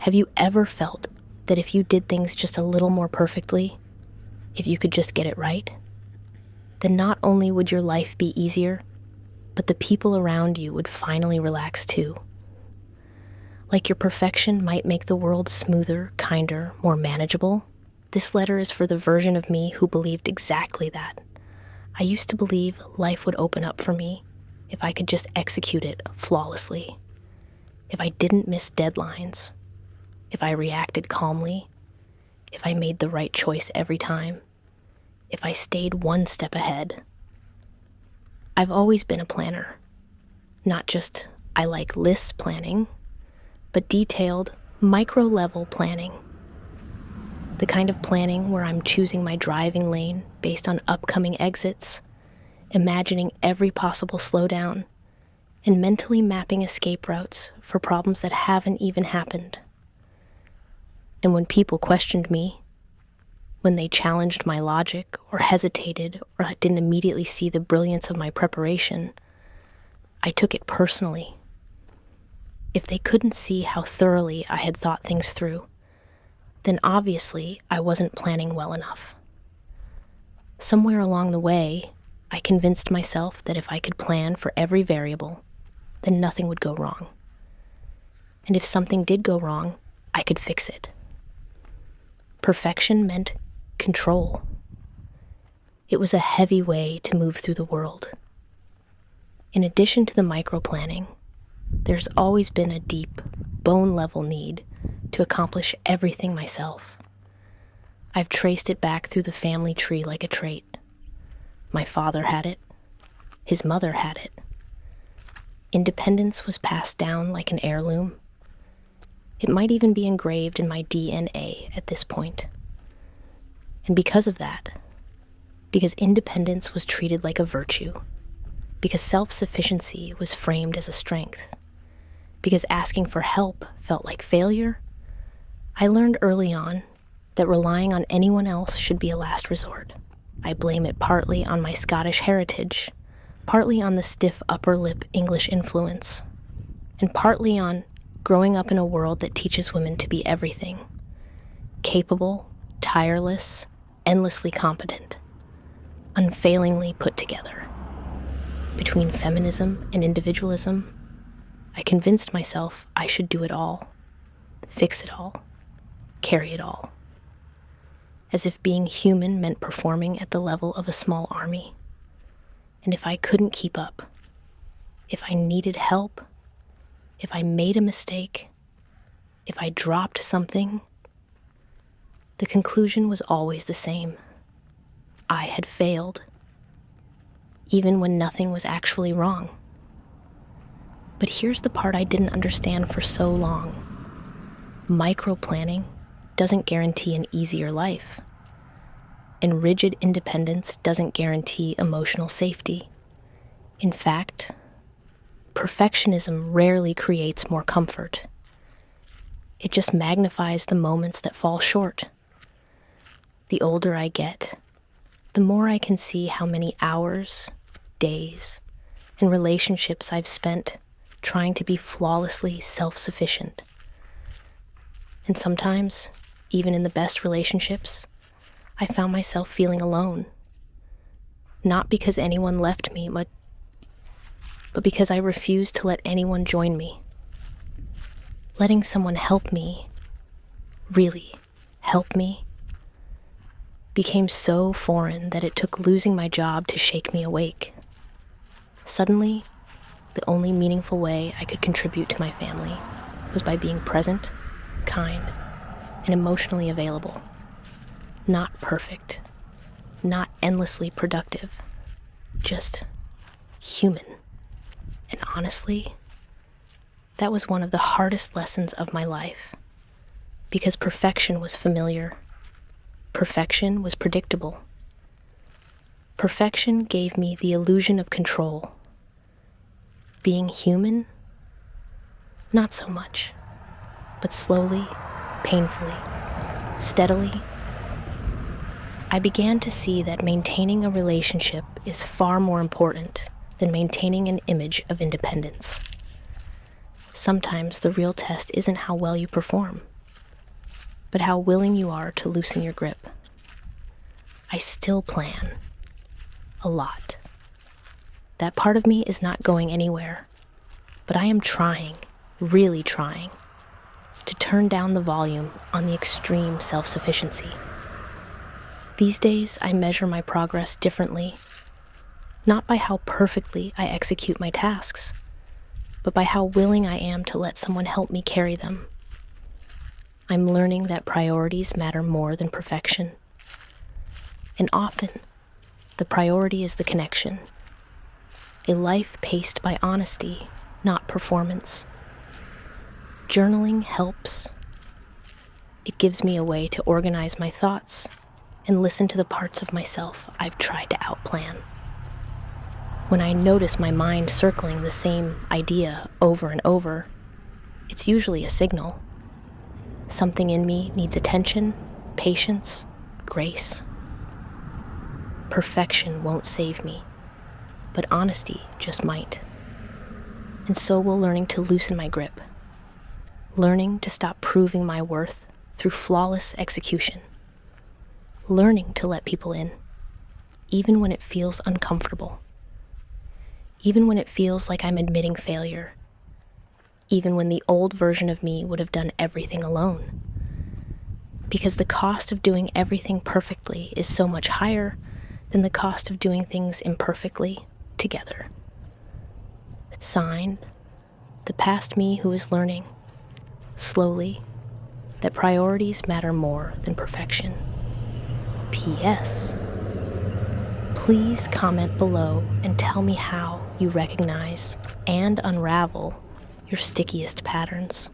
Have you ever felt that if you did things just a little more perfectly, if you could just get it right, then not only would your life be easier, but the people around you would finally relax too? Like your perfection might make the world smoother, kinder, more manageable, this letter is for the version of me who believed exactly that. I used to believe life would open up for me if I could just execute it flawlessly, if I didn't miss deadlines, if I reacted calmly, if I made the right choice every time, if I stayed one step ahead. I've always been a planner. Not just I like lists planning, but detailed, micro-level planning. The kind of planning where I'm choosing my driving lane based on upcoming exits, imagining every possible slowdown, and mentally mapping escape routes for problems that haven't even happened. And when people questioned me, when they challenged my logic or hesitated or didn't immediately see the brilliance of my preparation, I took it personally. If they couldn't see how thoroughly I had thought things through, then obviously I wasn't planning well enough. Somewhere along the way, I convinced myself that if I could plan for every variable, then nothing would go wrong. And if something did go wrong, I could fix it. Perfection meant control. It was a heavy way to move through the world. In addition to the micro-planning, there's always been a deep, bone-level need to accomplish everything myself. I've traced it back through the family tree like a trait. My father had it. His mother had it. Independence was passed down like an heirloom. It might even be engraved in my DNA at this point. And because of that, because independence was treated like a virtue, because self-sufficiency was framed as a strength, because asking for help felt like failure, I learned early on that relying on anyone else should be a last resort. I blame it partly on my Scottish heritage, partly on the stiff upper lip English influence, and partly on growing up in a world that teaches women to be everything: capable, tireless, endlessly competent, unfailingly put together. Between feminism and individualism, I convinced myself I should do it all, fix it all, carry it all. As if being human meant performing at the level of a small army. And if I couldn't keep up, if I needed help, if I made a mistake, if I dropped something, the conclusion was always the same. I had failed, even when nothing was actually wrong. But here's the part I didn't understand for so long. Micro-planning doesn't guarantee an easier life. And rigid independence doesn't guarantee emotional safety. In fact, perfectionism rarely creates more comfort. It just magnifies the moments that fall short. The older I get, the more I can see how many hours, days, and relationships I've spent trying to be flawlessly self-sufficient. And sometimes, even in the best relationships, I found myself feeling alone. Not because anyone left me, but because I refused to let anyone join me. Letting someone help me, really help me, became so foreign that it took losing my job to shake me awake. Suddenly, the only meaningful way I could contribute to my family was by being present, kind, and emotionally available. Not perfect, not endlessly productive, just human. And honestly, that was one of the hardest lessons of my life, because perfection was familiar. Perfection was predictable. Perfection gave me the illusion of control. Being human? Not so much. But slowly, painfully, steadily, I began to see that maintaining a relationship is far more important than maintaining an image of independence. Sometimes the real test isn't how well you perform. but how willing you are to loosen your grip. I still plan. A lot. That part of me is not going anywhere, but I am trying, really trying, to turn down the volume on the extreme self-sufficiency. These days, I measure my progress differently, not by how perfectly I execute my tasks, but by how willing I am to let someone help me carry them. I'm learning that priorities matter more than perfection. And often, the priority is the connection. A life paced by honesty, not performance. Journaling helps. It gives me a way to organize my thoughts and listen to the parts of myself I've tried to outplan. When I notice my mind circling the same idea over and over, it's usually a signal. Something in me needs attention, patience, grace. Perfection won't save me, but honesty just might. And so will learning to loosen my grip, learning to stop proving my worth through flawless execution, learning to let people in, even when it feels uncomfortable, even when it feels like I'm admitting failure, even when the old version of me would have done everything alone. Because the cost of doing everything perfectly is so much higher than the cost of doing things imperfectly together. Signed, the past me who is learning, slowly, that priorities matter more than perfection. P.S. Please comment below and tell me how you recognize and unravel your stickiest patterns.